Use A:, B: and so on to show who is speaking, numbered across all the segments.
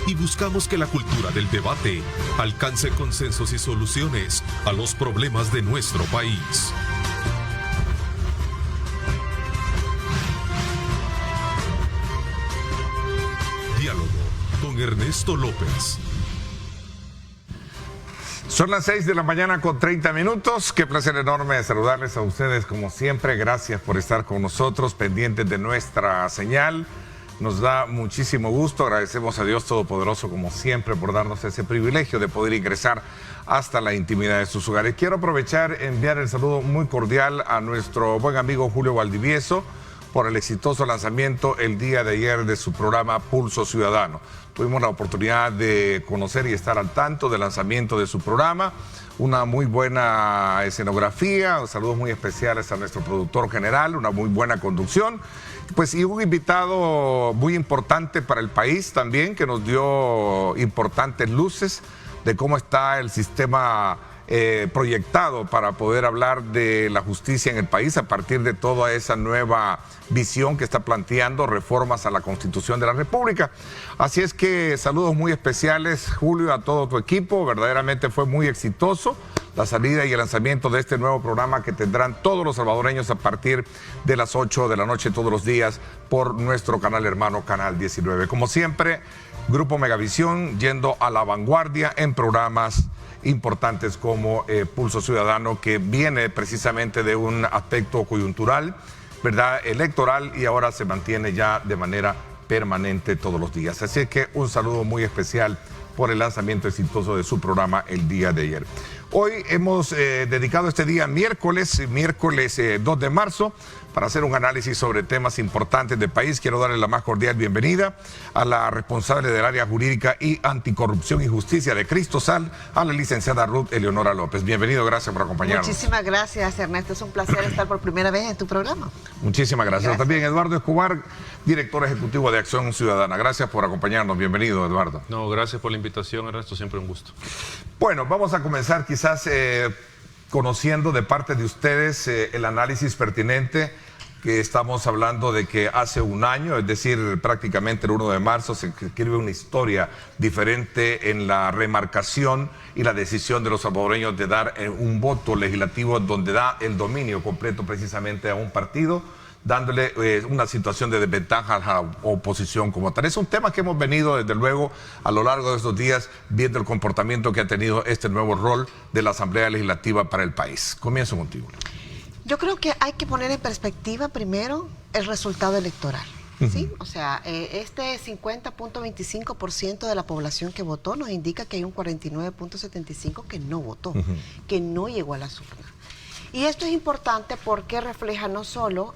A: y buscamos que la cultura del debate alcance consensos y soluciones a los problemas de nuestro país. Diálogo con Ernesto López.
B: Son las 6 de la mañana con 30 minutos. Qué placer enorme saludarles a ustedes como siempre. Gracias por estar con nosotros, pendientes de nuestra señal. Nos da muchísimo gusto. Agradecemos a Dios Todopoderoso como siempre por darnos ese privilegio de poder ingresar hasta la intimidad de sus hogares. Quiero aprovechar y enviar el saludo muy cordial a nuestro buen amigo Julio Valdivieso por el exitoso lanzamiento el día de ayer de su programa Pulso Ciudadano. Tuvimos la oportunidad de conocer y estar al tanto del lanzamiento de su programa, una muy buena escenografía, saludos muy especiales a nuestro productor general, una muy buena conducción, pues y un invitado muy importante para el país también, que nos dio importantes luces de cómo está el sistema proyectado para poder hablar de la justicia en el país a partir de toda esa nueva visión que está planteando, reformas a la Constitución de la República. Así es que saludos muy especiales, Julio, a todo tu equipo. Verdaderamente fue muy exitoso la salida y el lanzamiento de este nuevo programa que tendrán todos los salvadoreños a partir de las 8 de la noche todos los días por nuestro canal hermano, Canal 19. Como siempre, Grupo Megavisión yendo a la vanguardia en programas importantes como Pulso Ciudadano, que viene precisamente de un aspecto coyuntural, ¿verdad?, electoral, y ahora se mantiene ya de manera permanente todos los días. Así que un saludo muy especial por el lanzamiento exitoso de su programa el día de ayer. Hoy hemos dedicado este día miércoles 2 de marzo, para hacer un análisis sobre temas importantes del país. Quiero darle la más cordial bienvenida a la responsable del área jurídica y anticorrupción y justicia de Cristosal, a la licenciada Ruth Eleonora López. Bienvenido, gracias por acompañarnos.
C: Muchísimas gracias, Ernesto. Es un placer estar por primera vez en tu programa.
B: Muchísimas gracias. También Eduardo Escobar, director ejecutivo de Acción Ciudadana. Gracias por acompañarnos. Bienvenido, Eduardo.
D: No, gracias por la invitación, Ernesto. Siempre un gusto.
B: Bueno, vamos a comenzar quizás conociendo de parte de ustedes el análisis pertinente, que estamos hablando de que hace un año, es decir, prácticamente el 1 de marzo, se escribe una historia diferente en la remarcación y la decisión de los salvadoreños de dar un voto legislativo donde da el dominio completo precisamente a un partido, dándole una situación de desventaja a la oposición como tal. Es un tema que hemos venido desde luego a lo largo de estos días viendo el comportamiento que ha tenido este nuevo rol de la Asamblea Legislativa para el país. Comienzo contigo.
C: Yo creo que hay que poner en perspectiva primero el resultado electoral, ¿sí? O sea, este 50.25% de la población que votó nos indica que hay un 49.75% que no votó, que no llegó a las urnas. Y esto es importante porque refleja no solo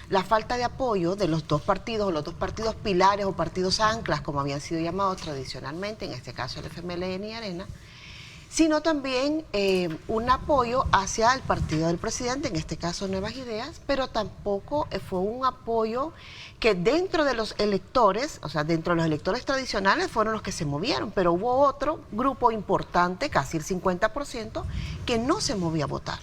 C: la falta de apoyo de los dos partidos, o los dos partidos pilares o partidos anclas, como habían sido llamados tradicionalmente, en este caso el FMLN y Arena, sino también un apoyo hacia el partido del presidente, en este caso Nuevas Ideas, pero tampoco fue un apoyo que dentro de los electores, o sea, dentro de los electores tradicionales fueron los que se movieron, pero hubo otro grupo importante, casi el 50%, que no se movió a votar.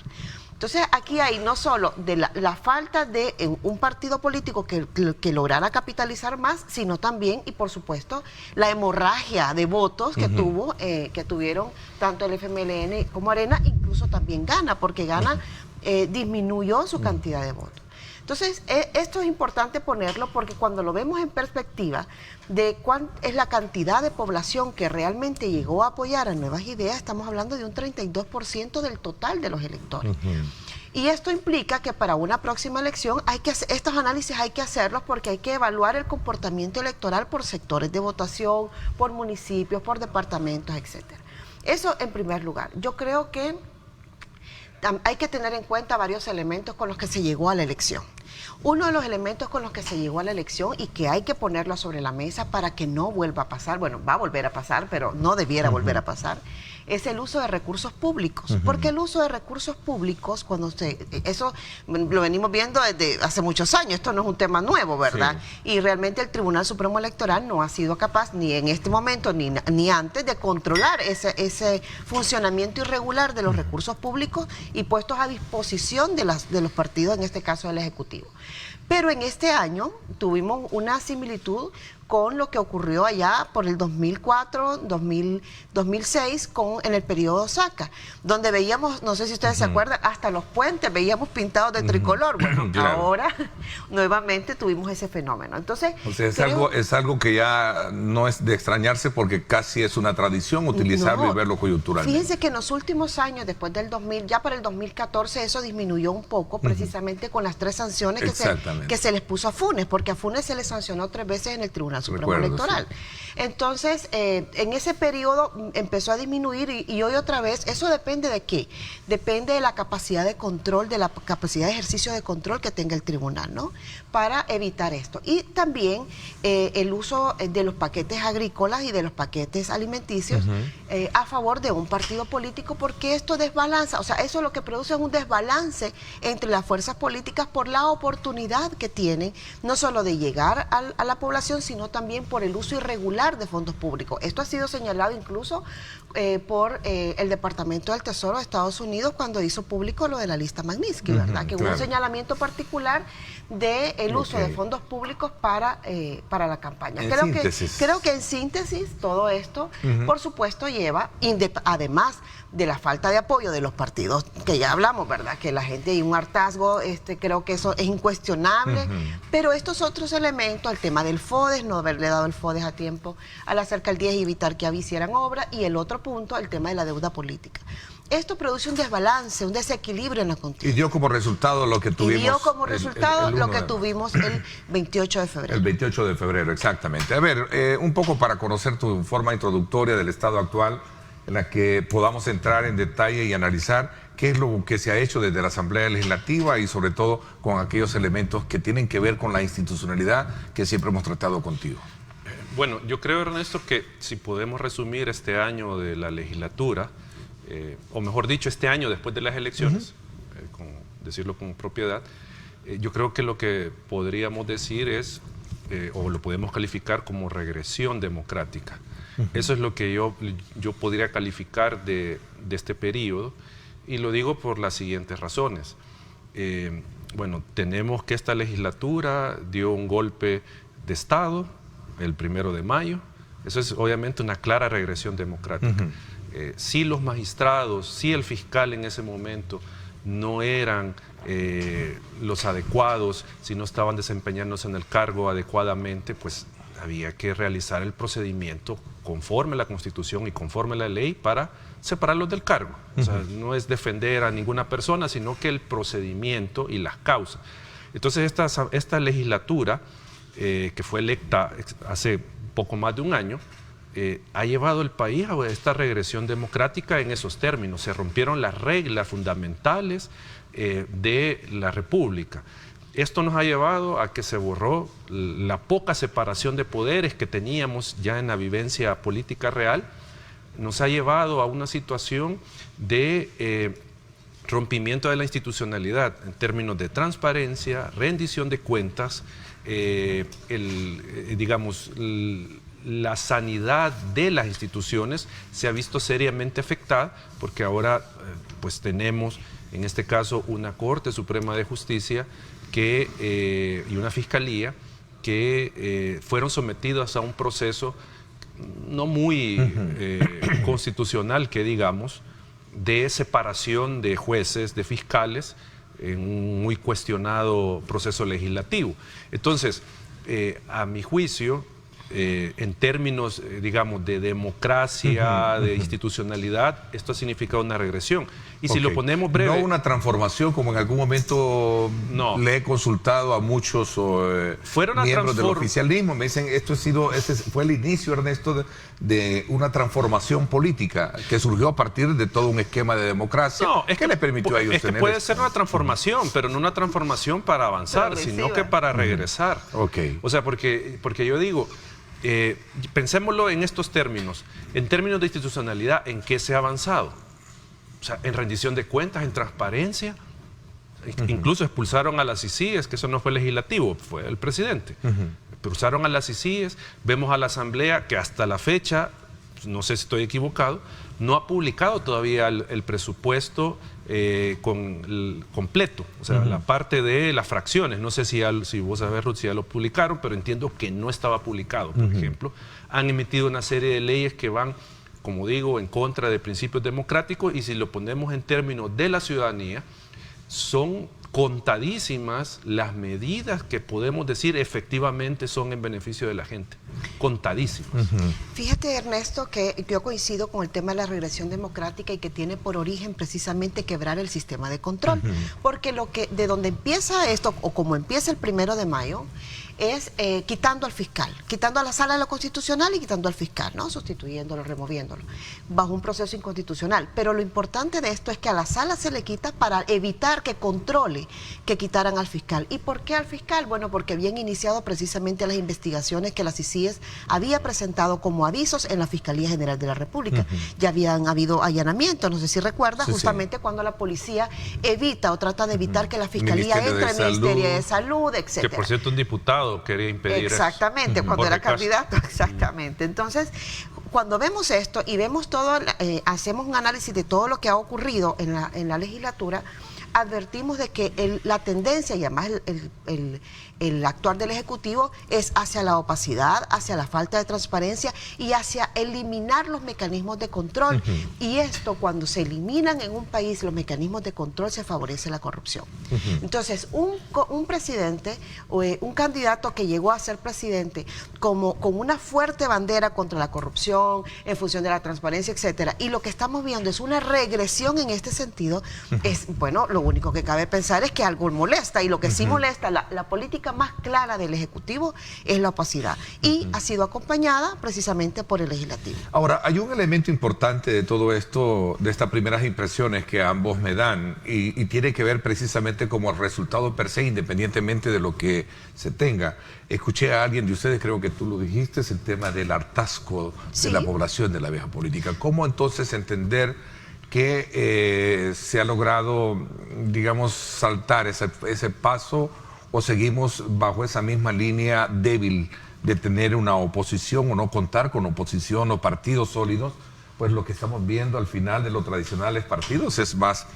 C: Entonces aquí hay no solo de la falta de un partido político que lograra capitalizar más, sino también, y por supuesto, la hemorragia de votos que tuvieron tanto el FMLN como Arena, incluso también Gana, porque Gana disminuyó su cantidad de votos. Entonces, esto es importante ponerlo porque cuando lo vemos en perspectiva de cuál es la cantidad de población que realmente llegó a apoyar a Nuevas Ideas, estamos hablando de un 32% del total de los electores. Y esto implica que para una próxima elección estos análisis hay que hacerlos porque hay que evaluar el comportamiento electoral por sectores de votación, por municipios, por departamentos, etcétera. Eso en primer lugar. Yo creo que hay que tener en cuenta varios elementos con los que se llegó a la elección. Uno de los elementos con los que se llegó a la elección y que hay que ponerlo sobre la mesa para que no vuelva a pasar, bueno, va a volver a pasar, pero no debiera volver a pasar, es el uso de recursos públicos. Porque el uso de recursos públicos, eso lo venimos viendo desde hace muchos años, esto no es un tema nuevo, ¿verdad? Sí. Y realmente el Tribunal Supremo Electoral no ha sido capaz, ni en este momento, ni antes, de controlar ese funcionamiento irregular de los recursos públicos y puestos a disposición de los partidos, en este caso del Ejecutivo. Pero en este año tuvimos una similitud con lo que ocurrió allá por el 2004, 2006, en el periodo Saca, donde veíamos, no sé si ustedes se acuerdan, hasta los puentes veíamos pintados de tricolor. Bueno,
B: claro.
C: Ahora nuevamente tuvimos ese fenómeno. Entonces,
B: o sea, es algo que ya no es de extrañarse porque casi es una tradición utilizarlo y verlo coyunturalmente.
C: Fíjense que en los últimos años, después del 2000, ya para el 2014, eso disminuyó un poco, precisamente con las 3 sanciones que se les puso a Funes, porque a Funes se le sancionó 3 veces en el Tribunal Supremo Electoral. Sí. Entonces, en ese periodo empezó a disminuir y hoy otra vez, ¿eso depende de qué? Depende de la capacidad de control, de la capacidad de ejercicio de control que tenga el tribunal, ¿no? Para evitar esto. Y también el uso de los paquetes agrícolas y de los paquetes alimenticios a favor de un partido político, porque esto desbalanza, o sea, eso lo que produce es un desbalance entre las fuerzas políticas por la oportunidad que tienen, no solo de llegar a la población, sino también por el uso irregular de fondos públicos. Esto ha sido señalado incluso por el Departamento del Tesoro de Estados Unidos cuando hizo público lo de la lista Magnitsky, ¿verdad? Que hubo un señalamiento particular del uso de fondos públicos para la campaña. Creo que en síntesis todo esto, por supuesto, lleva, además de la falta de apoyo de los partidos, que ya hablamos, ¿verdad? Que la gente hay un hartazgo, creo que eso es incuestionable, pero estos otros elementos, el tema del FODES, no haberle dado el FODES a tiempo a las alcaldías y evitar que hicieran obra, y el otro punto, el tema de la deuda política. Esto produce un desbalance, un desequilibrio en la contienda.
B: Y dio como resultado lo que tuvimos.
C: Y dio como resultado lo que tuvimos el 28 de febrero.
B: El 28 de febrero, exactamente. A ver, un poco para conocer tu forma introductoria del estado actual, en la que podamos entrar en detalle y analizar qué es lo que se ha hecho desde la Asamblea Legislativa y sobre todo con aquellos elementos que tienen que ver con la institucionalidad que siempre hemos tratado contigo.
D: Bueno, yo creo, Ernesto, que si podemos resumir este año de la legislatura, o mejor dicho, este año después de las elecciones, decirlo con propiedad, yo creo que lo que podríamos decir es, o lo podemos calificar como regresión democrática. Eso es lo que yo podría calificar de este periodo, y lo digo por las siguientes razones. Bueno, tenemos que esta legislatura dio un golpe de Estado el 1 de mayo. Eso es obviamente una clara regresión democrática. Si los magistrados, si el fiscal en ese momento no eran los adecuados, si no estaban desempeñándose en el cargo adecuadamente, pues había que realizar el procedimiento conforme a la Constitución y conforme a la ley para separarlos del cargo. O sea, no es defender a ninguna persona, sino que el procedimiento y las causas. Entonces esta legislatura, que fue electa hace poco más de un año, ha llevado el país a esta regresión democrática en esos términos. Se rompieron las reglas fundamentales de la República. Esto nos ha llevado a que se borró la poca separación de poderes que teníamos ya en la vivencia política real. Nos ha llevado a una situación de rompimiento de la institucionalidad en términos de transparencia, rendición de cuentas, la sanidad de las instituciones se ha visto seriamente afectada, porque ahora pues tenemos en este caso una Corte Suprema de Justicia y una Fiscalía que fueron sometidos a un proceso no muy constitucional, que digamos, de separación de jueces, de fiscales, en un muy cuestionado proceso legislativo. Entonces, a mi juicio, en términos, digamos, de democracia, de institucionalidad, esto ha significado una regresión. Y si lo ponemos breve...
B: No una transformación, como en algún momento le he consultado a muchos miembros del oficialismo. Me dicen, ese fue el inicio, Ernesto, de una transformación política que surgió a partir de todo un esquema de democracia. ¿Qué le permitió a ellos tener?
D: Puede ser una transformación, pero no una transformación para avanzar, sino que para regresar. O sea, porque yo digo... pensémoslo en estos términos, en términos de institucionalidad, ¿en qué se ha avanzado? O sea, en rendición de cuentas, en transparencia, incluso expulsaron a las CICIES, que eso no fue legislativo, fue el presidente. Expulsaron a las CICIES, vemos a la Asamblea que hasta la fecha no sé si estoy equivocado, no ha publicado todavía el presupuesto completo, o sea, la parte de las fracciones. No sé si vos sabés, Ruth, si ya lo publicaron, pero entiendo que no estaba publicado, por ejemplo. Han emitido una serie de leyes que van, como digo, en contra de principios democráticos, y si lo ponemos en términos de la ciudadanía, son contadísimas las medidas que podemos decir efectivamente son en beneficio de la gente. Contadísimas.
C: Fíjate, Ernesto, que yo coincido con el tema de la regresión democrática y que tiene por origen precisamente quebrar el sistema de control. Porque de donde empieza esto, o como empieza el 1 de mayo, es quitando al fiscal, quitando a la Sala de lo Constitucional y quitando al fiscal, ¿no? Sustituyéndolo, removiéndolo, bajo un proceso inconstitucional. Pero lo importante de esto es que a la Sala se le quita para evitar que controle que quitaran al fiscal. ¿Y por qué al fiscal? Bueno, porque habían iniciado precisamente las investigaciones que la CICIES había presentado como avisos en la Fiscalía General de la República. Ya habían habido allanamientos, no sé si recuerdas, justamente cuando la policía evita o trata de evitar que la Fiscalía entre en el Ministerio de Salud, etc.
D: Que por cierto un diputado quería impedir
C: exactamente, cuando era candidato, exactamente. Entonces, cuando vemos esto y vemos todo, hacemos un análisis de todo lo que ha ocurrido en la legislatura, advertimos de que la tendencia y además el actuar del Ejecutivo es hacia la opacidad, hacia la falta de transparencia y hacia eliminar los mecanismos de control. Y esto, cuando se eliminan en un país los mecanismos de control, se favorece la corrupción. Entonces, un presidente o un candidato que llegó a ser presidente con una fuerte bandera contra la corrupción, en función de la transparencia, etcétera, y lo que estamos viendo es una regresión en este sentido, es, bueno, lo único que cabe pensar es que algo molesta, y lo que sí molesta, la política más clara del Ejecutivo es la opacidad, y ha sido acompañada precisamente por el Legislativo.
B: Ahora, hay un elemento importante de todo esto, de estas primeras impresiones que ambos me dan, y tiene que ver precisamente como el resultado per se, independientemente de lo que se tenga. Escuché a alguien de ustedes, creo que tú lo dijiste, es el tema del hartazgo de la población de la vieja política. ¿Cómo entonces entender que se ha logrado, digamos, saltar ese paso, o seguimos bajo esa misma línea débil de tener una oposición o no contar con oposición o partidos sólidos? Pues lo que estamos viendo al final de los tradicionales partidos es más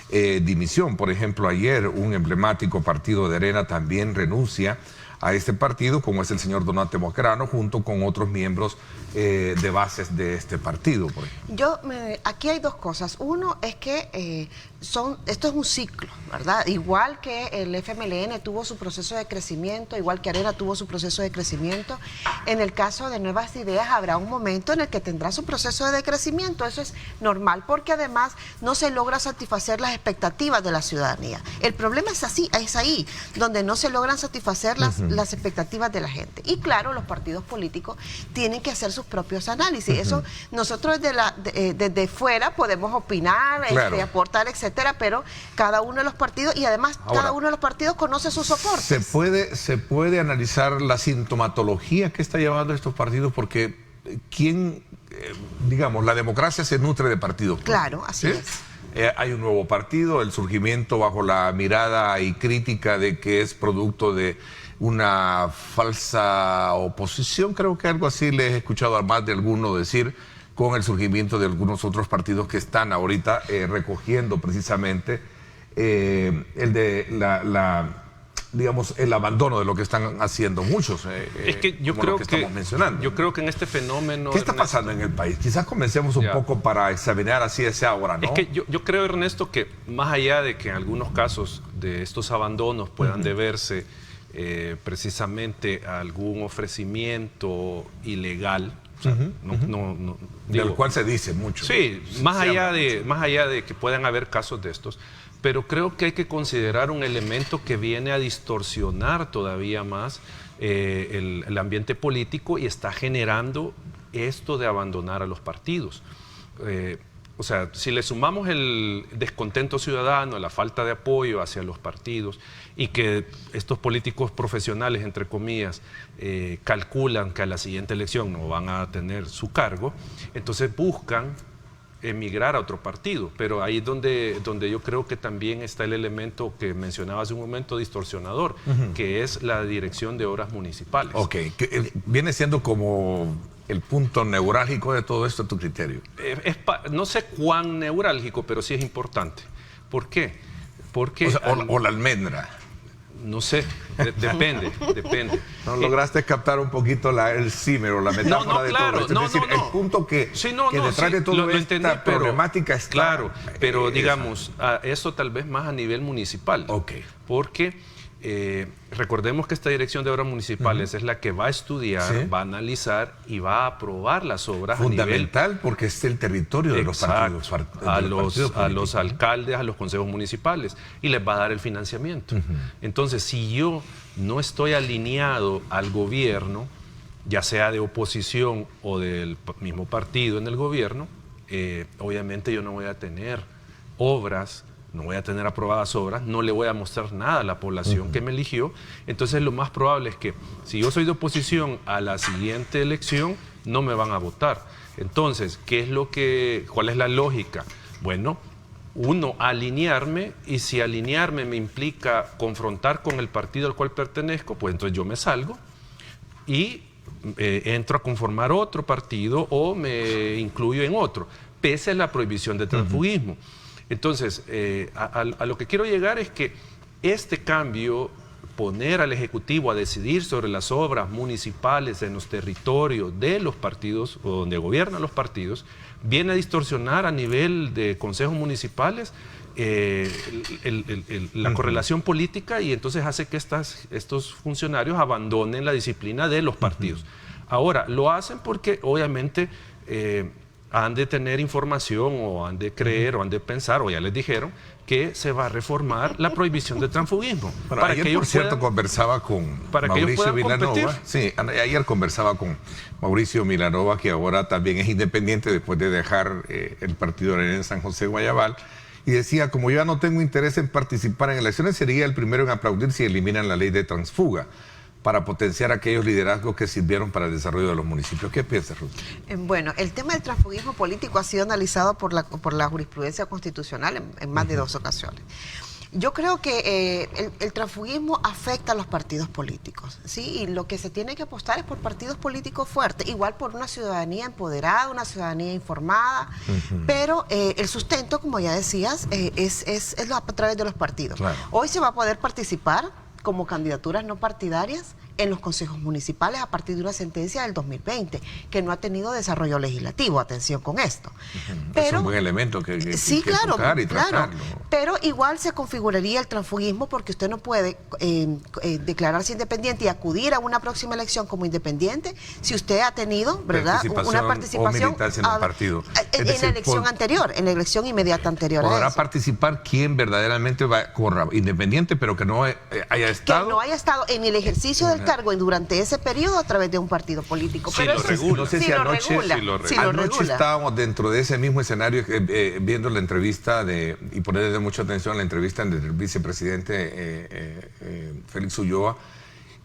B: división. Por ejemplo, ayer un emblemático partido de Arena también renuncia a este partido, como es el señor Donate Mosquerano, junto con otros miembros de bases de este partido. Por ejemplo.
C: Aquí hay dos cosas. Uno es que esto es un ciclo, ¿verdad? Igual que el FMLN tuvo su proceso de crecimiento, igual que Arena tuvo su proceso de crecimiento, en el caso de Nuevas Ideas habrá un momento en el que tendrá su proceso de decrecimiento. Eso es normal, porque además no se logra satisfacer las expectativas de la ciudadanía. El problema es ahí, donde no se logran satisfacer las expectativas de la gente. Y claro, los partidos políticos tienen que hacer sus propios análisis. Eso nosotros desde fuera podemos opinar,
B: claro,
C: aportar, etcétera, pero cada uno de los partidos, y además cada uno de los partidos conoce sus soportes.
B: ¿Se puede analizar la sintomatología que está llevando estos partidos? Porque digamos, la democracia se nutre de partidos.
C: Claro, así es.
B: Hay un nuevo partido, el surgimiento bajo la mirada y crítica de que es producto de una falsa oposición, creo que algo así le he escuchado a más de alguno decir, con el surgimiento de algunos otros partidos que están ahorita recogiendo precisamente digamos, el abandono de lo que están haciendo muchos.
D: Es que yo creo que estamos mencionando. Yo creo que en este fenómeno...
B: ¿Qué está pasando en el país? Quizás comencemos un poco para examinar así ese ahora, ¿no?
D: Es que yo creo, Ernesto, que más allá de que en algunos casos de estos abandonos puedan deberse precisamente a algún ofrecimiento ilegal, o sea,
B: del cual se dice mucho.
D: Sí, más allá de que puedan haber casos de estos, pero creo que hay que considerar un elemento que viene a distorsionar todavía más el ambiente político, y está generando esto de abandonar a los partidos. O sea, si le sumamos el descontento ciudadano, la falta de apoyo hacia los partidos, y que estos políticos profesionales, entre comillas, calculan que a la siguiente elección no van a tener su cargo, entonces buscan emigrar a otro partido. Pero ahí es donde yo creo que también está el elemento que mencionaba hace un momento distorsionador, que es la Dirección de Obras Municipales.
B: Ok, que viene siendo como el punto neurálgico de todo esto a tu criterio?
D: No sé cuán neurálgico, pero sí es importante. ¿Por qué? Porque...
B: O la almendra.
D: No sé, depende.
B: ¿No lograste captar un poquito el símil o la metáfora de todo esto? Es decir, el punto que detrás de todo esta problemática está...
D: Claro, pero digamos, eso tal vez más a nivel municipal.
B: Ok.
D: Porque recordemos que esta Dirección de Obras Municipales es la que va a estudiar, va a analizar y va a aprobar las obras
B: fundamental, porque es el territorio de los partidos.
D: A los alcaldes, a los consejos municipales, y les va a dar el financiamiento. Entonces, si yo no estoy alineado al gobierno, ya sea de oposición o del mismo partido en el gobierno, obviamente yo no voy a tener obras, no voy a tener aprobadas obras, no le voy a mostrar nada a la población que me eligió. Entonces lo más probable es que si yo soy de oposición a la siguiente elección, no me van a votar. Entonces, ¿cuál es la lógica? Bueno, uno, alinearme, y si alinearme me implica confrontar con el partido al cual pertenezco, pues entonces yo me salgo y entro a conformar otro partido o me incluyo en otro, pese a la prohibición de transfugismo. Entonces, a lo que quiero llegar es que este cambio, poner al Ejecutivo a decidir sobre las obras municipales en los territorios de los partidos o donde gobiernan los partidos, viene a distorsionar a nivel de consejos municipales la correlación política, y entonces hace que estos funcionarios abandonen la disciplina de los partidos. Ahora, lo hacen porque obviamente... han de tener información o han de creer o han de pensar, o ya les dijeron, que se va a reformar la prohibición de transfugismo.
B: Bueno, ayer, por cierto, conversaba con Mauricio Vilanova. Sí, ayer conversaba con Mauricio Vilanova, que ahora también es independiente después de dejar el partido en San José Guayabal, y decía, como yo ya no tengo interés en participar en elecciones, sería el primero en aplaudir si eliminan la ley de transfuga para potenciar aquellos liderazgos que sirvieron para el desarrollo de los municipios. ¿Qué piensas, Ruth?
C: Bueno, el tema del transfugismo político ha sido analizado por la jurisprudencia constitucional en más de 2 ocasiones. Yo creo que el transfugismo afecta a los partidos políticos, ¿sí? Y lo que se tiene que apostar es por partidos políticos fuertes, igual por una ciudadanía empoderada, una ciudadanía informada, pero el sustento, como ya decías, es a través de los partidos. Claro. Hoy se va a poder participar como candidaturas no partidarias en los consejos municipales a partir de una sentencia del 2020 que no ha tenido desarrollo legislativo. Atención con esto. Pero,
B: es un buen elemento que
C: sí, claro,
B: tocar y tratarlo.
C: Pero igual se configuraría el transfugismo, porque usted no puede declararse independiente y acudir a una próxima elección como independiente si usted ha tenido, ¿verdad?, una participación
B: o militancia en el partido.
C: En la elección anterior, en la elección inmediata anterior.
B: ¿Podrá participar quien verdaderamente corra independiente, pero que no haya estado?
C: Que no haya estado en el ejercicio del cargo durante ese periodo a través de un partido político.
D: Sí,
C: pero
D: lo regula.
B: No sé si anoche estábamos dentro de ese mismo escenario viendo la entrevista y ponerle mucha atención a la entrevista del vicepresidente Félix Ulloa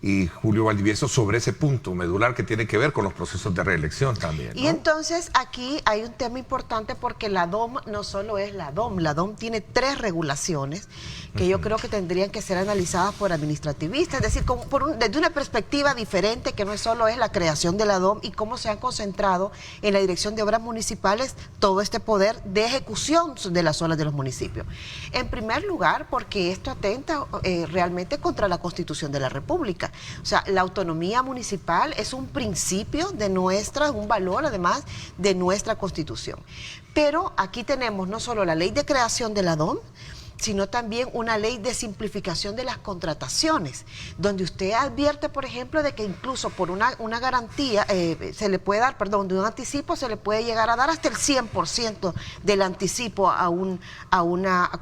B: y Julio Valdivieso sobre ese punto medular que tiene que ver con los procesos de reelección también, ¿no?
C: Y entonces aquí hay un tema importante, porque la DOM no solo es la DOM tiene 3 regulaciones que yo creo que tendrían que ser analizadas por administrativistas, es decir, desde una perspectiva diferente, que no solo es la creación de la DOM y cómo se han concentrado en la Dirección de Obras Municipales todo este poder de ejecución de las obras de los municipios. En primer lugar, porque esto atenta realmente contra la Constitución de la República. O sea, la autonomía municipal es un principio de un valor además de nuestra Constitución. Pero aquí tenemos no solo la ley de creación de la DOM, sino también una ley de simplificación de las contrataciones, donde usted advierte, por ejemplo, de que incluso por una garantía se le puede dar, perdón, de un anticipo se le puede llegar a dar hasta el 100% del anticipo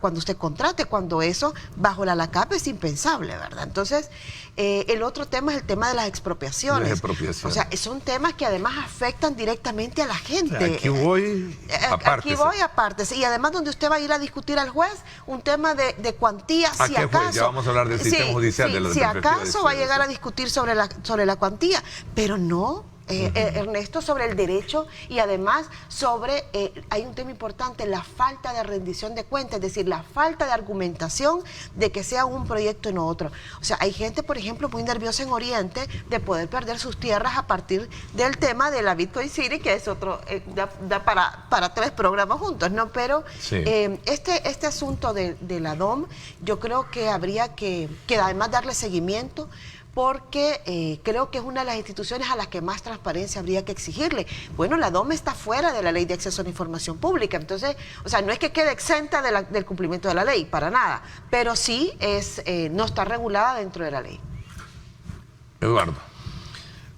C: cuando usted contrate, cuando eso bajo la LACAP es impensable, ¿verdad? Entonces, el otro tema es el tema de las expropiaciones. O sea, son temas que además afectan directamente a la gente.
B: O sea, aquí voy
C: aparte. Y además donde usted va a ir a discutir al juez un tema de cuantía, si acaso.
B: Ya vamos a hablar del sistema judicial.
C: Si acaso va a llegar a discutir sobre la cuantía, pero no Ernesto, sobre el derecho y además sobre, hay un tema importante, la falta de rendición de cuentas, es decir, la falta de argumentación de que sea un proyecto y no otro. O sea, hay gente, por ejemplo, muy nerviosa en Oriente de poder perder sus tierras a partir del tema de la Bitcoin City, que es otro, da para 3 programas juntos, ¿no? Pero
B: sí.
C: Este asunto de la DOM, yo creo que habría que además darle seguimiento, porque creo que es una de las instituciones a las que más transparencia habría que exigirle. Bueno, la DOM está fuera de la Ley de Acceso a la Información Pública, entonces, o sea, no es que quede exenta del cumplimiento de la ley, para nada, pero sí no está regulada dentro de la ley.
B: Eduardo.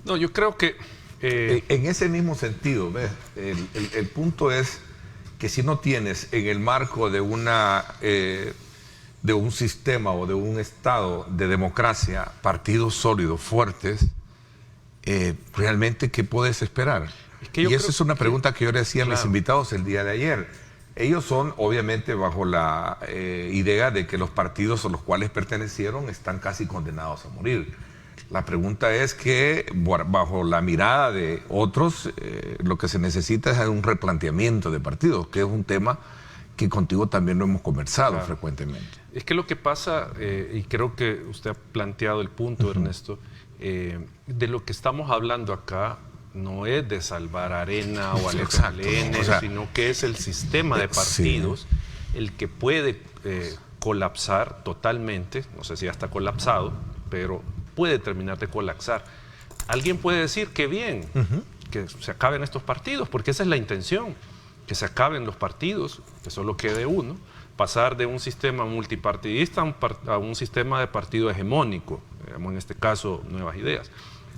D: No, yo creo que...
B: en ese mismo sentido, ¿ves? El punto es que si no tienes en el marco de un sistema o de un estado de democracia partidos sólidos, fuertes, realmente, ¿qué puedes esperar? Y esa es una pregunta que yo le hacía a mis invitados el día de ayer. Ellos son, obviamente, bajo la idea de que los partidos a los cuales pertenecieron están casi condenados a morir. La pregunta es que, bajo la mirada de otros, lo que se necesita es un replanteamiento de partidos, que es un tema que contigo también lo hemos conversado frecuentemente.
D: Es que lo que pasa, y creo que usted ha planteado el punto, Ernesto, de lo que estamos hablando acá no es de salvar Arena o al FLN, sino que es el sistema de partidos el que puede colapsar totalmente, no sé si ya está colapsado, pero puede terminar de colapsar. Alguien puede decir que bien, que se acaben estos partidos, porque esa es la intención, que se acaben los partidos, que solo quede uno, pasar de un sistema multipartidista a un sistema de partido hegemónico, digamos, en este caso Nuevas Ideas.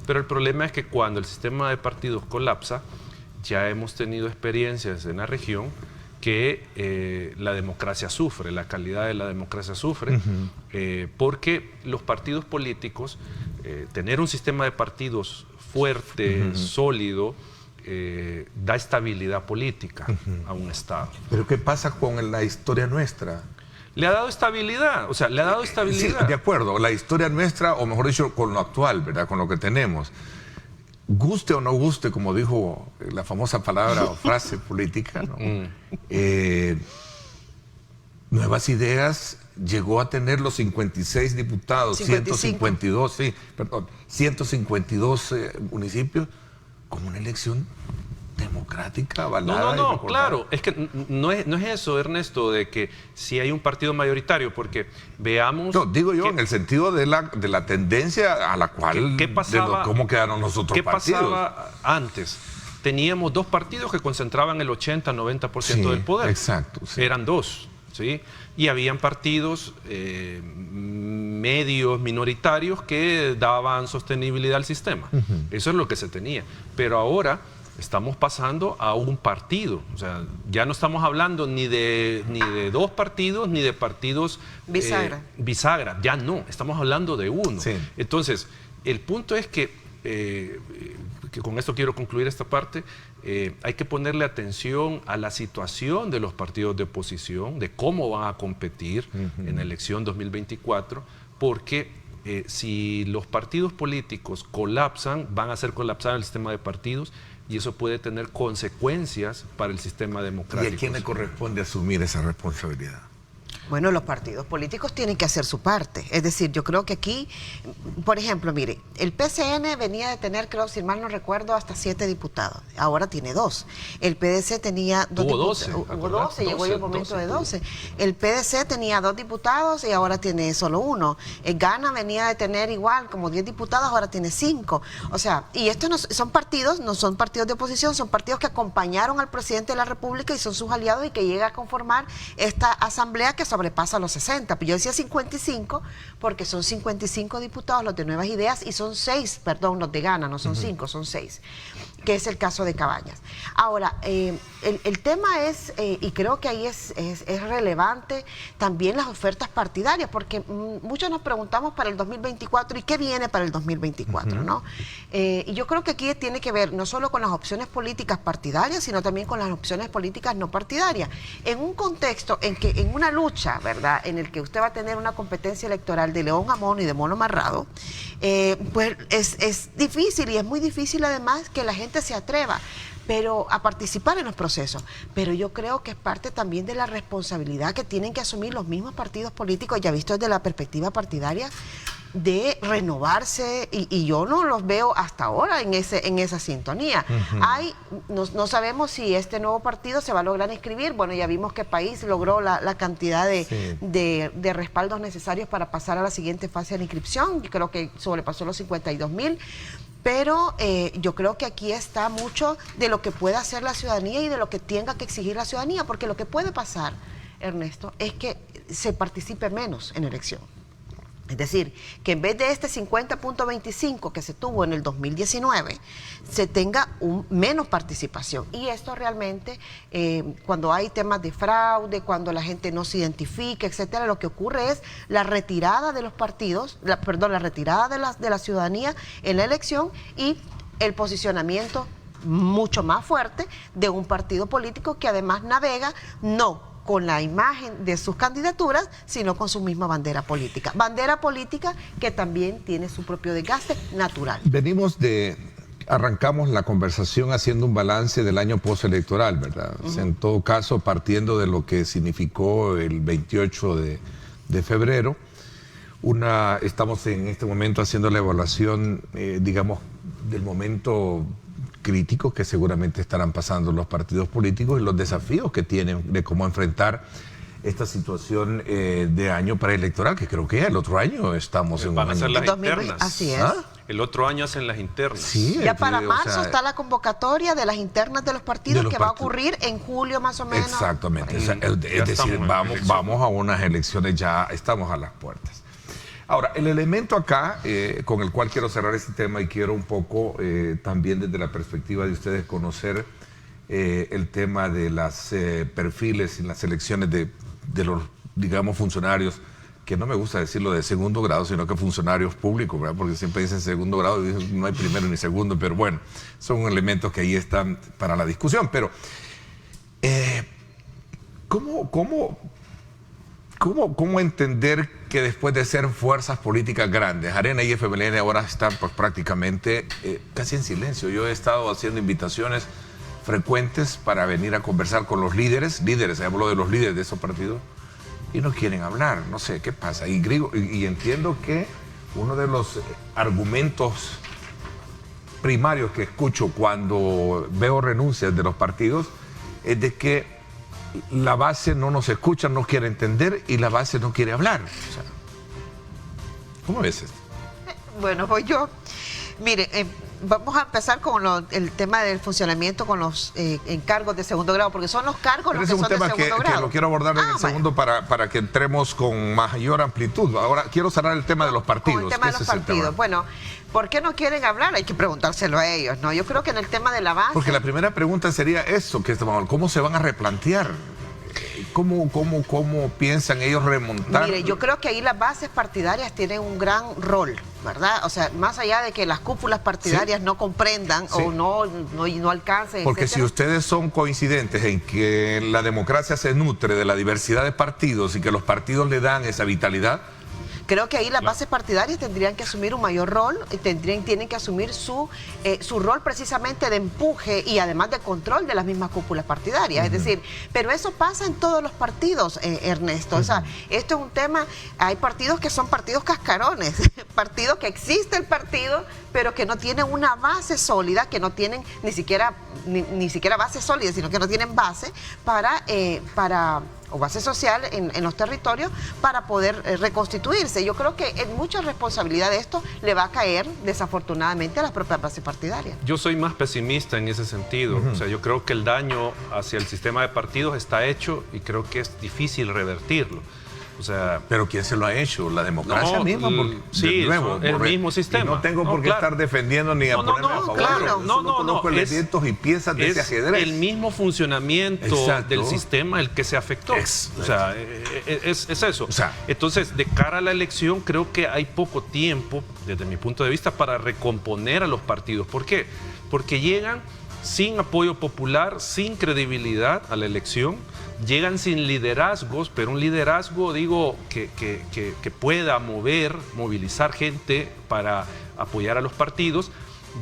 D: Pero el problema es que cuando el sistema de partidos colapsa, ya hemos tenido experiencias en la región que la democracia sufre, la calidad de la democracia sufre, porque los partidos políticos, tener un sistema de partidos fuerte, sólido, da estabilidad política a un Estado.
B: ¿Pero qué pasa con la historia nuestra?
D: Le ha dado estabilidad, o sea, le ha dado estabilidad.
B: Sí, de acuerdo, la historia nuestra, o mejor dicho, con lo actual, ¿verdad? Con lo que tenemos. Guste o no guste, como dijo la famosa palabra o frase política, ¿no? Nuevas Ideas llegó a tener los 56 diputados, 152, 152 municipios, como una elección democrática, avalada.
D: No, claro, es que no es eso, Ernesto, de que si hay un partido mayoritario, porque veamos...
B: No, digo yo, en el sentido de la tendencia a la cual...
D: ¿Qué pasaba,
B: ¿Cómo quedaron los otros partidos?
D: ¿Qué pasaba antes? Teníamos 2 partidos que concentraban el 80-90% del poder.
B: Exacto. Sí.
D: Eran 2, ¿sí? Y habían partidos medios, minoritarios, que daban sostenibilidad al sistema. Eso es lo que se tenía. Pero ahora estamos pasando a un partido. O sea, ya no estamos hablando ni de 2 partidos, ni de partidos bisagra. Ya no, estamos hablando de uno. Sí. Entonces, el punto es que con esto quiero concluir esta parte, hay que ponerle atención a la situación de los partidos de oposición, de cómo van a competir en la elección 2024, porque si los partidos políticos colapsan, van a hacer colapsar el sistema de partidos, y eso puede tener consecuencias para el sistema democrático.
B: ¿Y a quién le corresponde asumir esa responsabilidad?
C: Bueno, los partidos políticos tienen que hacer su parte. Es decir, yo creo que aquí, por ejemplo, mire, el PCN venía de tener, creo, si mal no recuerdo, hasta 7 diputados. Ahora tiene 2. El PDC tenía 2 diputados. Hubo 12, llegó el momento de 12. El PDC tenía 2 diputados y ahora tiene solo 1. El Gana venía de tener igual, como 10 diputados, ahora tiene 5. O sea, y estos no son partidos de oposición, son partidos que acompañaron al presidente de la República y son sus aliados y que llega a conformar esta asamblea que sobrepasa los 60, pero yo decía 55 porque son 55 diputados los de Nuevas Ideas y son 6, perdón, los de Gana, no son 5, son 6, que es el caso de Cabañas. Ahora, el tema es, y creo que ahí es relevante también las ofertas partidarias, porque muchos nos preguntamos para el 2024 y qué viene para el 2024, ¿no? Y yo creo que aquí tiene que ver no solo con las opciones políticas partidarias, sino también con las opciones políticas no partidarias. En un contexto en que en una lucha fecha, ¿verdad?, en el que usted va a tener una competencia electoral de león a mono y de mono amarrado, pues es difícil, y es muy difícil además que la gente se atreva a participar en los procesos. Pero yo creo que es parte también de la responsabilidad que tienen que asumir los mismos partidos políticos, ya visto desde la perspectiva partidaria, de renovarse, y yo no los veo hasta ahora en esa sintonía. No sabemos si este nuevo partido se va a lograr inscribir. Bueno, ya vimos que País logró la cantidad de respaldos necesarios para pasar a la siguiente fase de la inscripción. Yo creo que sobrepasó los 52,000. Pero yo creo que aquí está mucho de lo que pueda hacer la ciudadanía y de lo que tenga que exigir la ciudadanía, porque lo que puede pasar, Ernesto, es que se participe menos en elección. Es decir, que en vez de este 50.25 que se tuvo en el 2019, se tenga menos participación. Y esto realmente, cuando hay temas de fraude, cuando la gente no se identifica, etcétera, lo que ocurre es la retirada de los partidos, la retirada de la ciudadanía en la elección, y el posicionamiento mucho más fuerte de un partido político que además navega no con la imagen de sus candidaturas, sino con su misma bandera política. Bandera política que también tiene su propio desgaste natural.
B: Arrancamos la conversación haciendo un balance del año postelectoral, ¿verdad? O sea, en todo caso, partiendo de lo que significó el 28 de febrero, estamos en este momento haciendo la evaluación, digamos, del momento críticos que seguramente estarán pasando los partidos políticos y los desafíos que tienen de cómo enfrentar esta situación de año preelectoral, que creo que el otro año estamos en
D: van a hacer las internas.
C: Así es.
D: El otro año hacen las internas.
B: Sí,
C: ya para marzo está la convocatoria de las internas de los partidos que va a ocurrir en julio más o menos.
B: Exactamente. Es decir, vamos a unas elecciones, ya estamos a las puertas. Ahora, el elemento acá con el cual quiero cerrar este tema, y quiero un poco también desde la perspectiva de ustedes conocer el tema de los perfiles en las elecciones de los, digamos, funcionarios, que no me gusta decirlo de segundo grado, sino que funcionarios públicos, ¿verdad? Porque siempre dicen segundo grado y no hay primero ni segundo, pero bueno, son elementos que ahí están para la discusión. Pero, ¿cómo entender que después de ser fuerzas políticas grandes, Arena y FMLN ahora están pues prácticamente casi en silencio? Yo he estado haciendo invitaciones frecuentes para venir a conversar con los líderes, hablo de los líderes de esos partidos, y no quieren hablar, no sé qué pasa. Y entiendo que uno de los argumentos primarios que escucho cuando veo renuncias de los partidos es de que la base no nos escucha, no quiere entender, y la base no quiere hablar. O sea, ¿cómo ves esto?
C: Bueno, voy yo. Mire, vamos a empezar con el tema del funcionamiento con los encargos de segundo grado, porque son los cargos los que son de segundo grado. Ese es un tema que lo quiero abordar en el segundo para que entremos con mayor amplitud. Ahora quiero cerrar el tema de los partidos. Con el tema de los partidos. Bueno, ¿por qué no quieren hablar? Hay que preguntárselo a ellos, ¿no? Yo creo que en el tema de la base...
B: Porque la primera pregunta sería eso, ¿cómo se van a replantear? ¿Cómo piensan ellos remontar?
C: Mire, yo creo que ahí las bases partidarias tienen un gran rol, ¿verdad? O sea, más allá de que las cúpulas partidarias no comprendan o no alcancen,
B: porque
C: etcétera.
B: Si ustedes son coincidentes en que la democracia se nutre de la diversidad de partidos y que los partidos le dan esa vitalidad,
C: creo que ahí las bases partidarias tendrían que asumir un mayor rol, tienen que asumir su rol precisamente de empuje y además de control de las mismas cúpulas partidarias. Es decir, pero eso pasa en todos los partidos, Ernesto. O sea, esto es un tema, hay partidos que son partidos cascarones, partidos que existe el partido, pero que no tienen una base sólida, que no tienen ni siquiera base sólida, sino que no tienen base o base social en los territorios para poder reconstituirse. Yo creo que mucha responsabilidad de esto le va a caer, desafortunadamente, a las propias bases partidarias.
D: Yo soy más pesimista en ese sentido. O sea, yo creo que el daño hacia el sistema de partidos está hecho y creo que es difícil revertirlo. O sea,
B: pero ¿quién se lo ha hecho? La democracia misma.
D: Sí, el mismo sistema.
B: Y no tengo por qué estar defendiendo ni a ponerme a favor.
C: Claro.
B: No conozco elementos y piezas de ese ajedrez.
D: El mismo funcionamiento del sistema el que se afectó. O sea, es eso. O sea, entonces, de cara a la elección, creo que hay poco tiempo, desde mi punto de vista, para recomponer a los partidos. ¿Por qué? Porque llegan sin apoyo popular, sin credibilidad a la elección, llegan sin liderazgos, pero un liderazgo, digo, que pueda movilizar gente para apoyar a los partidos.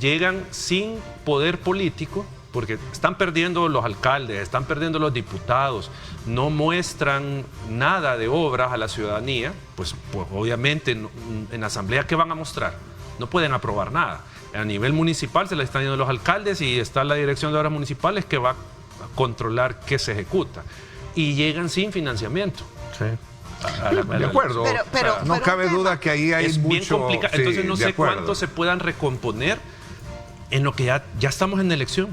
D: Llegan sin poder político, porque están perdiendo los alcaldes, están perdiendo los diputados, no muestran nada de obras a la ciudadanía, pues obviamente en la asamblea, ¿qué van a mostrar? No pueden aprobar nada. A nivel municipal se le están yendo los alcaldes y está la dirección de obras municipales que va a controlar qué se ejecuta. Y llegan sin financiamiento.
B: Sí. De acuerdo,
C: pero
B: no cabe duda que ahí hay
D: es
B: mucho...
D: bien complicado.
B: Sí,
D: entonces no sé cuánto se puedan recomponer en lo que ya estamos en elección.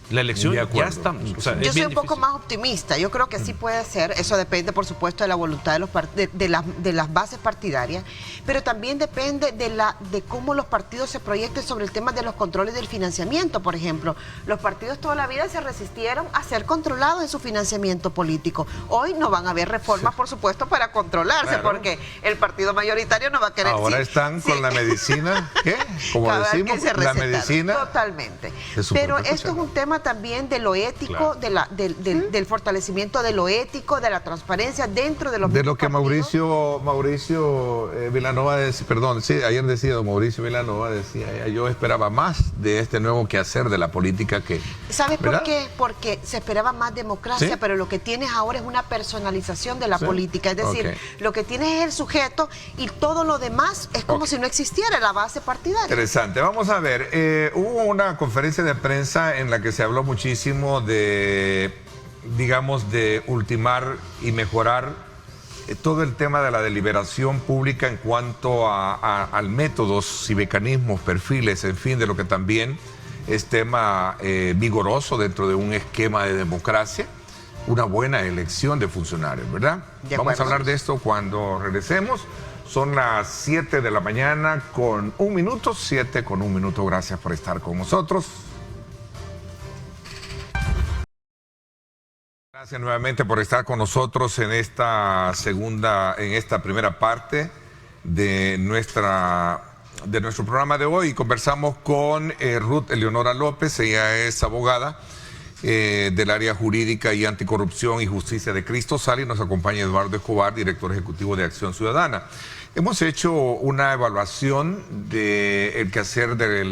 D: La elección ya estamos. O sea,
C: yo soy un poco más optimista. Yo creo que sí puede ser. Eso depende, por supuesto, de la voluntad de las bases partidarias, pero también depende de cómo los partidos se proyecten sobre el tema de los controles del financiamiento. Por ejemplo, los partidos toda la vida se resistieron a ser controlados en su financiamiento político. Hoy no van a haber reformas, por supuesto, para controlarse, porque el partido mayoritario no va a querer...
B: Ahora están con la medicina, ¿qué? Como decimos, la medicina...
C: Totalmente. Pero esto es un tema también de lo ético, claro, del fortalecimiento de lo ético, de la transparencia dentro de los
B: de lo que
C: partidos.
B: Mauricio Vilanova decía, perdón, sí, ayer decía Mauricio Vilanova, decía, yo esperaba más de este nuevo quehacer de la política que...
C: ¿Sabes por qué? Porque se esperaba más democracia, ¿sí? Pero lo que tienes ahora es una personalización de la política, es decir, lo que tienes es el sujeto y todo lo demás es como si no existiera la base partidaria.
B: Interesante, vamos a ver, hubo una conferencia de prensa en la que se habló muchísimo de, digamos, de ultimar y mejorar todo el tema de la deliberación pública en cuanto a métodos y mecanismos, perfiles, en fin, de lo que también es tema vigoroso dentro de un esquema de democracia, una buena elección de funcionarios, ¿verdad? Vamos a hablar de esto cuando regresemos. Son las 7 de la mañana con 1 minuto, 7 con 1 minuto. Gracias por estar con nosotros. Gracias nuevamente por estar con nosotros en esta primera parte de nuestro programa de hoy. Conversamos con Ruth Eleonora López, ella es abogada del área jurídica y anticorrupción y justicia de Cristo Sal, y nos acompaña Eduardo Escobar, director ejecutivo de Acción Ciudadana. Hemos hecho una evaluación del quehacer de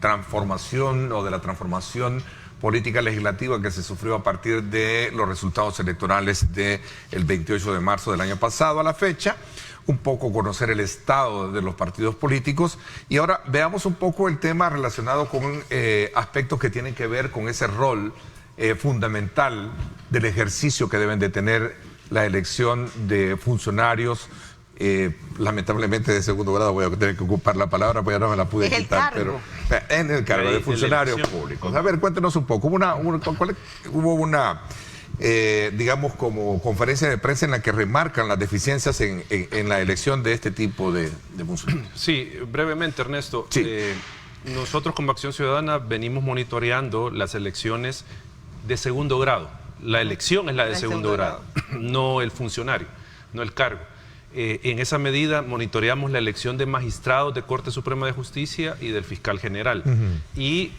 B: la transformación política legislativa que se sufrió a partir de los resultados electorales del 28 de marzo del año pasado a la fecha, un poco conocer el estado de los partidos políticos, y ahora veamos un poco el tema relacionado con aspectos que tienen que ver con ese rol fundamental del ejercicio que deben de tener la elección de funcionarios, lamentablemente de segundo grado. Voy a tener que ocupar la palabra porque ya no me la pude quitar, pero en el cargo de funcionarios públicos. A ver, cuéntenos un poco. Hubo una digamos, como conferencia de prensa en la que remarcan las deficiencias en la elección de este tipo de funcionarios.
D: Sí, brevemente, Ernesto.
B: Sí.
D: Nosotros como Acción Ciudadana venimos monitoreando las elecciones de segundo grado. La elección es la de segundo grado, no el funcionario, no el cargo. En esa medida monitoreamos la elección de magistrados de Corte Suprema de Justicia y del fiscal general. Y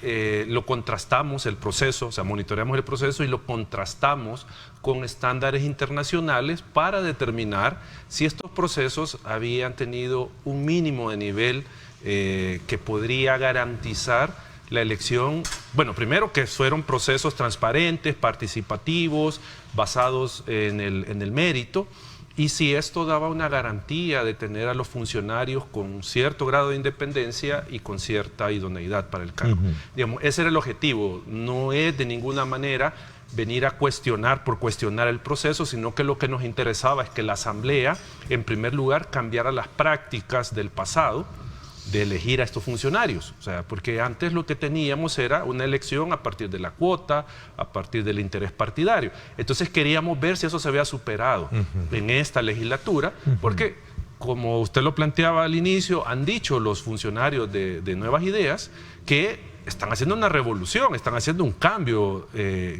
D: lo contrastamos, el proceso, o sea, monitoreamos el proceso y lo contrastamos con estándares internacionales para determinar si estos procesos habían tenido un mínimo de nivel que podría garantizar la elección. Bueno, primero que fueron procesos transparentes, participativos, basados en el mérito. Y si esto daba una garantía de tener a los funcionarios con cierto grado de independencia y con cierta idoneidad para el cargo. Digamos, ese era el objetivo. No es de ninguna manera venir a cuestionar por cuestionar el proceso, sino que lo que nos interesaba es que la Asamblea, en primer lugar, cambiara las prácticas del pasado de elegir a estos funcionarios. O sea, porque antes lo que teníamos era una elección a partir de la cuota, a partir del interés partidario. Entonces queríamos ver si eso se había superado en esta legislatura, porque como usted lo planteaba al inicio, han dicho los funcionarios de Nuevas Ideas que están haciendo una revolución, están haciendo un cambio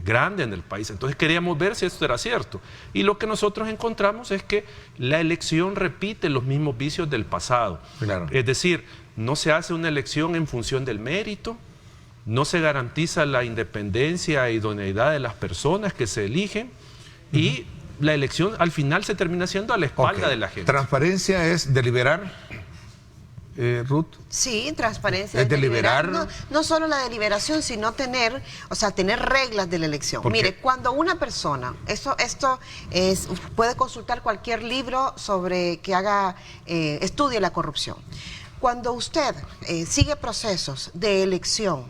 D: grande en el país. Entonces queríamos ver si esto era cierto. Y lo que nosotros encontramos es que la elección repite los mismos vicios del pasado. Claro. Es decir, no se hace una elección en función del mérito, no se garantiza la independencia e idoneidad de las personas que se eligen, y la elección al final se termina haciendo a la espalda de la gente.
B: ¿Transparencia es deliberar, Ruth?
C: Sí, transparencia.
B: ¿Es deliberar?
C: No solo la deliberación, sino tener reglas de la elección. Mire, cuando una persona, esto puede consultar cualquier libro sobre que estudie la corrupción. Cuando usted sigue procesos de elección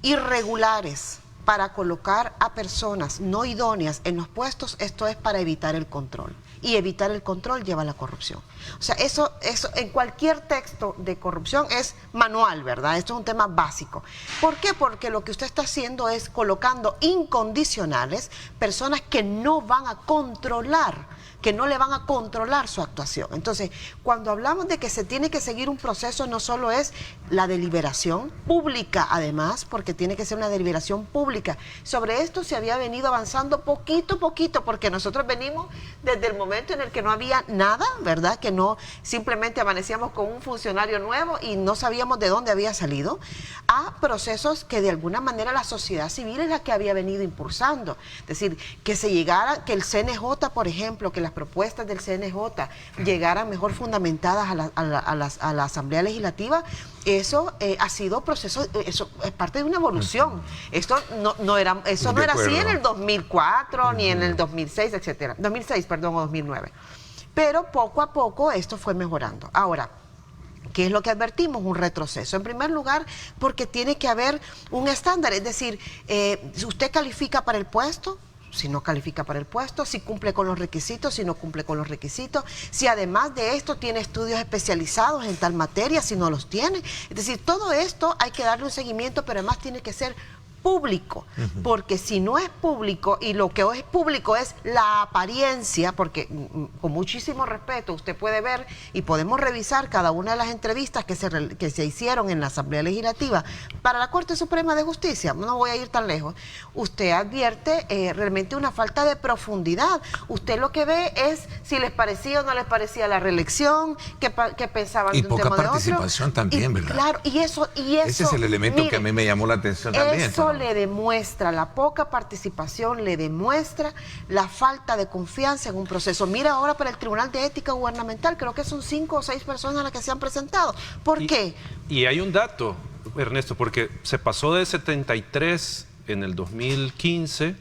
C: irregulares para colocar a personas no idóneas en los puestos, esto es para evitar el control. Y evitar el control lleva a la corrupción. O sea, eso en cualquier texto de corrupción es manual, ¿verdad? Esto es un tema básico. ¿Por qué? Porque lo que usted está haciendo es colocando incondicionales personas que no van a controlar, que no le van a controlar su actuación. Entonces, cuando hablamos de que se tiene que seguir un proceso, no solo es la deliberación pública, además, porque tiene que ser una deliberación pública. Sobre esto se había venido avanzando poquito a poquito, porque nosotros venimos desde el momento en el que no había nada, ¿verdad? Que no simplemente amanecíamos con un funcionario nuevo y no sabíamos de dónde había salido, a procesos que de alguna manera la sociedad civil es la que había venido impulsando. Es decir, que se llegara, que el CNJ, por ejemplo, que las propuestas del CNJ llegaran mejor fundamentadas a la Asamblea Legislativa, eso ha sido proceso, eso es parte de una evolución. Esto no era así en el 2004, ni en el 2006, etcétera. 2006, perdón, o 2009. Pero poco a poco esto fue mejorando. Ahora, ¿qué es lo que advertimos? Un retroceso. En primer lugar, porque tiene que haber un estándar, es decir, si usted califica para el puesto, si no califica para el puesto, si cumple con los requisitos, si no cumple con los requisitos, si además de esto tiene estudios especializados en tal materia, si no los tiene. Es decir, todo esto hay que darle un seguimiento, pero además tiene que ser público, porque si no es público, y lo que es público es la apariencia, porque con muchísimo respeto usted puede ver y podemos revisar cada una de las entrevistas que se hicieron en la Asamblea Legislativa para la Corte Suprema de Justicia, no voy a ir tan lejos, usted advierte realmente una falta de profundidad. Usted lo que ve es si les parecía o no les parecía la reelección, qué pensaban de un tema de otro.
B: Y poca participación también, ¿verdad?
C: Claro, y eso
B: ese es el elemento, mire, que a mí me llamó la atención también.
C: Eso le demuestra, la poca participación le demuestra la falta de confianza en un proceso. Mira ahora para el Tribunal de Ética Gubernamental, creo que son 5 o 6 personas las que se han presentado. ¿Por qué?
D: Y hay un dato, Ernesto, porque se pasó de 73 en el 2015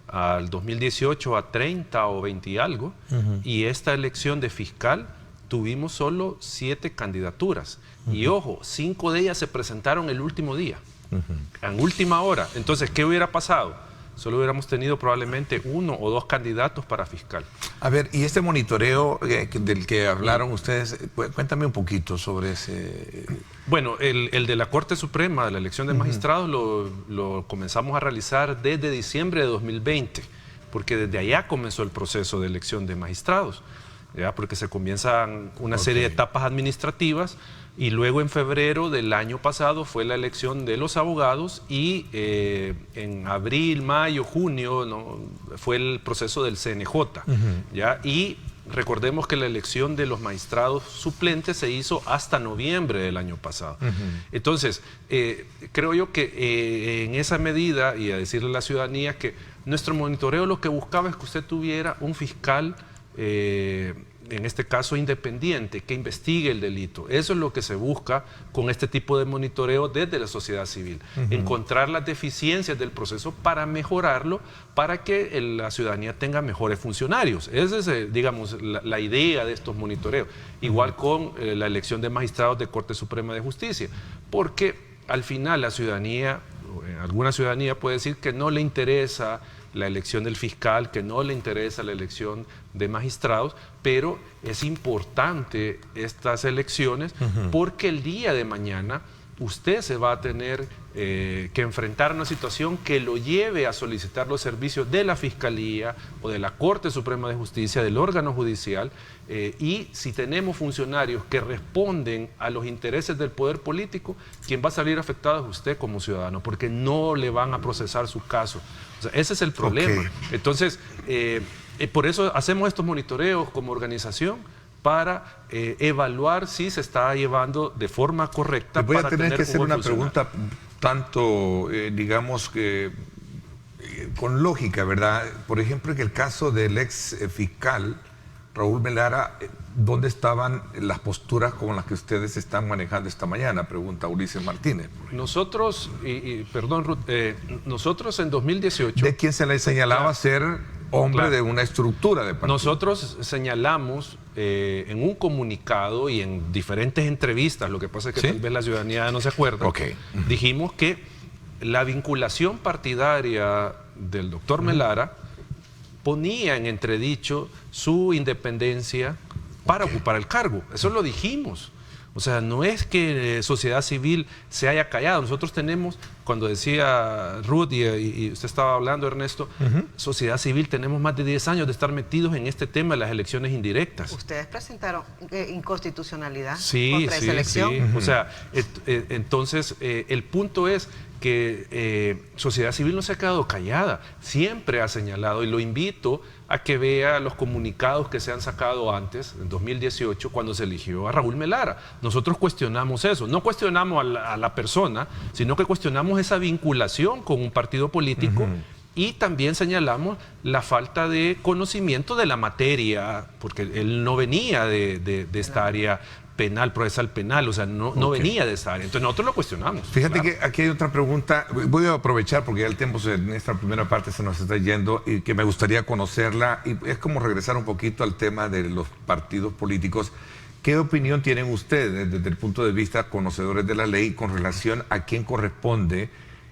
D: al 2018 a 30 o 20 y algo, y esta elección de fiscal tuvimos solo 7 candidaturas. Y ojo, 5 de ellas se presentaron el último día. En última hora. Entonces, ¿qué hubiera pasado? Solo hubiéramos tenido probablemente 1 o 2 candidatos para fiscal.
B: A ver, y este monitoreo del que hablaron ustedes, cuéntame un poquito sobre ese.
D: Bueno, el de la Corte Suprema, de la elección de magistrados, lo comenzamos a realizar desde diciembre de 2020, porque desde allá comenzó el proceso de elección de magistrados, ¿ya? Porque se comienzan una serie de etapas administrativas. Y luego en febrero del año pasado fue la elección de los abogados y en abril, mayo, junio fue el proceso del CNJ. ¿Ya? Y recordemos que la elección de los magistrados suplentes se hizo hasta noviembre del año pasado. Entonces, creo yo que en esa medida, y a decirle a la ciudadanía que nuestro monitoreo lo que buscaba es que usted tuviera un fiscal en este caso independiente, que investigue el delito. Eso es lo que se busca con este tipo de monitoreo desde la sociedad civil. Encontrar las deficiencias del proceso para mejorarlo, para que la ciudadanía tenga mejores funcionarios. Esa es, digamos, la idea de estos monitoreos. Igual con la elección de magistrados de Corte Suprema de Justicia, porque al final la ciudadanía, alguna ciudadanía puede decir que no le interesa la elección del fiscal, que no le interesa la elección de magistrados, pero es importante estas elecciones porque el día de mañana usted se va a tener que enfrentar a una situación que lo lleve a solicitar los servicios de la Fiscalía o de la Corte Suprema de Justicia, del órgano judicial, y si tenemos funcionarios que responden a los intereses del poder político, quien va a salir afectado es usted como ciudadano, porque no le van a procesar su caso. O sea, ese es el problema. Entonces, por eso hacemos estos monitoreos como organización, para evaluar si se está llevando de forma correcta.
B: Voy a tener que hacer una pregunta tanto, digamos, que con lógica, ¿verdad? Por ejemplo, en el caso del ex fiscal Raúl Melara, ¿dónde estaban las posturas como las que ustedes están manejando esta mañana? Pregunta Ulises Martínez.
D: Nosotros, perdón Ruth, nosotros en 2018...
B: ¿De quién se le señalaba ser hombre de una estructura de partido?
D: Nosotros señalamos en un comunicado y en diferentes entrevistas, lo que pasa es que tal vez la ciudadanía no se acuerda, dijimos que la vinculación partidaria del doctor Melara ponía en entredicho su independencia para ocupar el cargo. Eso lo dijimos. O sea, no es que sociedad civil se haya callado. Nosotros tenemos, cuando decía Ruth y usted estaba hablando, Ernesto, sociedad civil tenemos más de 10 años de estar metidos en este tema de las elecciones indirectas.
C: Ustedes presentaron inconstitucionalidad
D: contra
C: esa elección.
D: Sí. O sea, entonces el punto es que sociedad civil no se ha quedado callada, siempre ha señalado, y lo invito a que vea los comunicados que se han sacado antes, en 2018, cuando se eligió a Raúl Melara. Nosotros cuestionamos eso, no cuestionamos a la persona, sino que cuestionamos esa vinculación con un partido político y también señalamos la falta de conocimiento de la materia, porque él no venía de esta área penal, procesal penal, o sea, no venía de esa área. Entonces nosotros lo cuestionamos.
B: Fíjate que aquí hay otra pregunta, voy a aprovechar porque ya el tiempo en esta primera parte se nos está yendo y que me gustaría conocerla, y es como regresar un poquito al tema de los partidos políticos. ¿Qué opinión tienen ustedes desde el punto de vista conocedores de la ley con relación a quién corresponde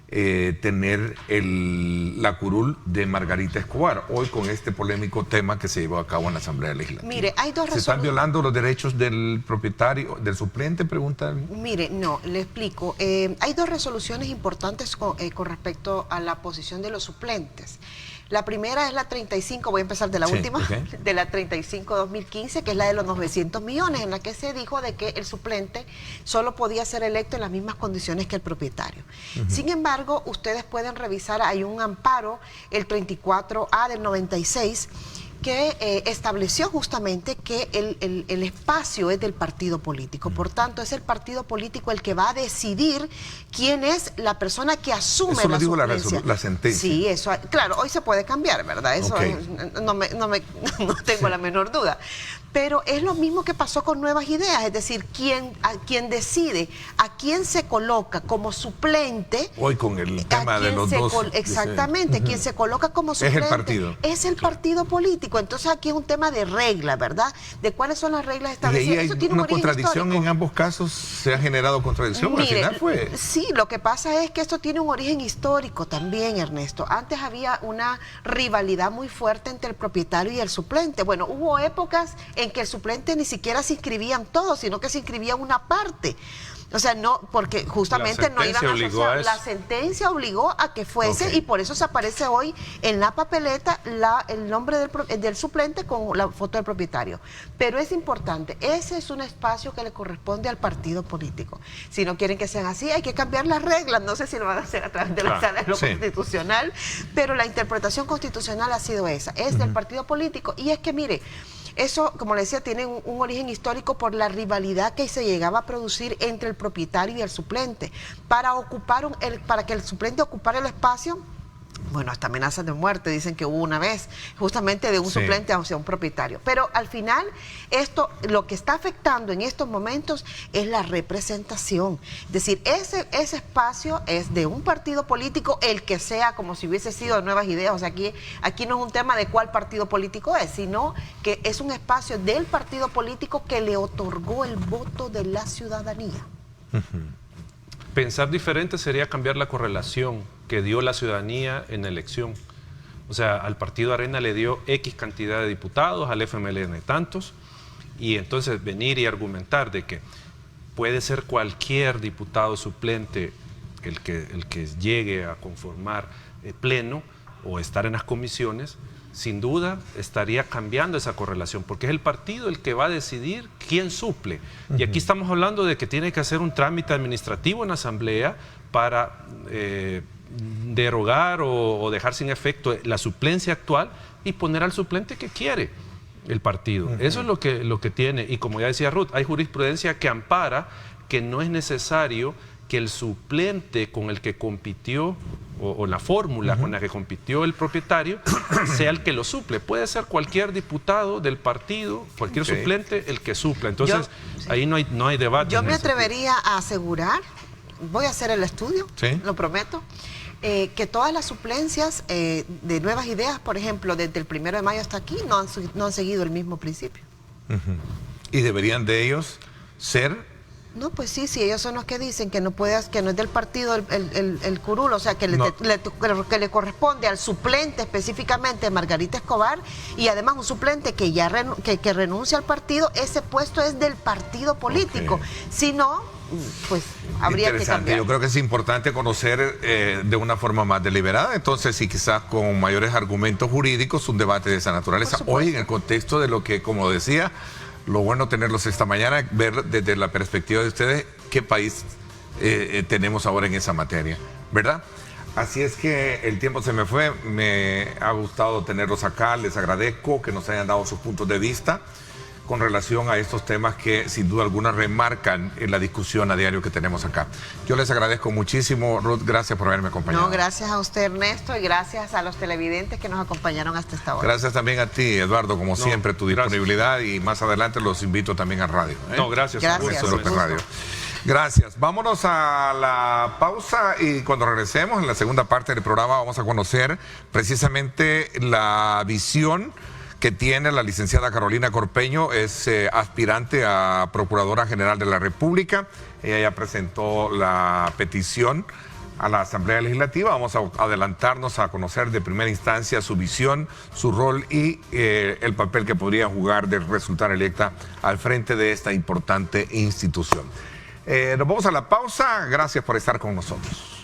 B: tener la curul de Margarita Escobar, hoy con este polémico tema que se llevó a cabo en la Asamblea Legislativa?
C: Mire, hay dos
B: ¿Se están violando los derechos del propietario, del suplente? Pregunta.
C: Mire, no, le explico. Hay dos resoluciones importantes con respecto a la posición de los suplentes. La primera es la 35, voy a empezar de la última, de la 35-2015, que es la de los 900 millones, en la que se dijo de que el suplente solo podía ser electo en las mismas condiciones que el propietario. Sin embargo, ustedes pueden revisar, hay un amparo, el 34A del 96, que estableció justamente que el espacio es del partido político. Por tanto, es el partido político el que va a decidir quién es la persona que asume la suplencia. Eso lo dijo
B: la sentencia.
C: Sí, eso, claro, hoy se puede cambiar, ¿verdad? Eso no tengo la menor duda. Pero es lo mismo que pasó con Nuevas Ideas, es decir, quien decide a quién se coloca como suplente.
B: Hoy con el tema de los dos.
C: Exactamente, quien se coloca como suplente.
B: Es el partido.
C: Es el partido político. Entonces aquí es un tema de regla, ¿verdad? De cuáles son las reglas establecidas.
B: ¿Y hay una contradicción en ambos casos? ¿Se ha generado contradicción?
C: Mire,
B: al final fue...
C: Sí, lo que pasa es que esto tiene un origen histórico también, Ernesto. Antes había una rivalidad muy fuerte entre el propietario y el suplente. Bueno, hubo épocas en que el suplente ni siquiera se inscribían todos, sino que se inscribía una parte. O sea, no, porque justamente no iban a asociar. La sentencia obligó a que fuese, y por eso se aparece hoy en la papeleta el nombre del suplente con la foto del propietario. Pero es importante, ese es un espacio que le corresponde al partido político. Si no quieren que sean así, hay que cambiar las reglas. No sé si lo van a hacer a través de la sala de lo constitucional, pero la interpretación constitucional ha sido esa, es del partido político. Y es que, mire, eso, como le decía, tiene un origen histórico por la rivalidad que se llegaba a producir entre el propietario y el suplente. Para que el suplente ocupara el espacio, bueno, hasta amenazas de muerte dicen que hubo una vez, justamente de un suplente hacia un propietario. Pero al final, esto lo que está afectando en estos momentos es la representación. Es decir, ese espacio es de un partido político, el que sea, como si hubiese sido de Nuevas Ideas. O sea, aquí no es un tema de cuál partido político es, sino que es un espacio del partido político que le otorgó el voto de la ciudadanía.
D: Pensar diferente sería cambiar la correlación que dio la ciudadanía en la elección. O sea, al partido Arena le dio X cantidad de diputados, al FMLN tantos, y entonces venir y argumentar de que puede ser cualquier diputado suplente el que llegue a conformar pleno o estar en las comisiones, sin duda estaría cambiando esa correlación, porque es el partido el que va a decidir quién suple. Y aquí estamos hablando de que tiene que hacer un trámite administrativo en la Asamblea para derogar o dejar sin efecto la suplencia actual y poner al suplente que quiere el partido. Eso es lo que tiene. Y como ya decía Ruth, hay jurisprudencia que ampara que no es necesario que el suplente con el que compitió o la fórmula con la que compitió el propietario sea el que lo suple. Puede ser cualquier diputado del partido, cualquier suplente el que supla. Entonces, ahí no hay debate.
C: Yo me atrevería a asegurar, voy a hacer el estudio, lo prometo, que todas las suplencias de Nuevas Ideas, por ejemplo, desde el 1 de mayo hasta aquí, no han seguido el mismo principio.
B: ¿Y deberían de ellos ser?
C: No, pues sí, ellos son los que dicen que no puedes, que no es del partido el curul, o sea, que le corresponde al suplente específicamente Margarita Escobar, y además un suplente que ya que renuncia al partido, ese puesto es del partido político. Si no, pues habría que cambiar.
B: Yo creo que es importante conocer de una forma más deliberada, entonces, y quizás con mayores argumentos jurídicos, un debate de esa naturaleza. Hoy, en el contexto de lo que, como decía, lo bueno tenerlos esta mañana, ver desde la perspectiva de ustedes qué país tenemos ahora en esa materia, ¿verdad? Así es que el tiempo se me fue, me ha gustado tenerlos acá, les agradezco que nos hayan dado sus puntos de vista con relación a estos temas que sin duda alguna remarcan en la discusión a diario que tenemos acá. Yo les agradezco muchísimo, Ruth, gracias por haberme acompañado.
C: No, gracias a usted, Ernesto, y gracias a los televidentes que nos acompañaron hasta esta hora.
B: Gracias también a ti, Eduardo, como siempre, tu disponibilidad, y más adelante los invito también a radio.
D: No, gracias.
B: Radio. Gracias. Vámonos a la pausa y cuando regresemos en la segunda parte del programa vamos a conocer precisamente la visión que tiene la licenciada Carolina Corpeño, es aspirante a Procuradora General de la República. Ella ya presentó la petición a la Asamblea Legislativa. Vamos a adelantarnos a conocer de primera instancia su visión, su rol y el papel que podría jugar de resultar electa al frente de esta importante institución. Nos vamos a la pausa. Gracias por estar con nosotros.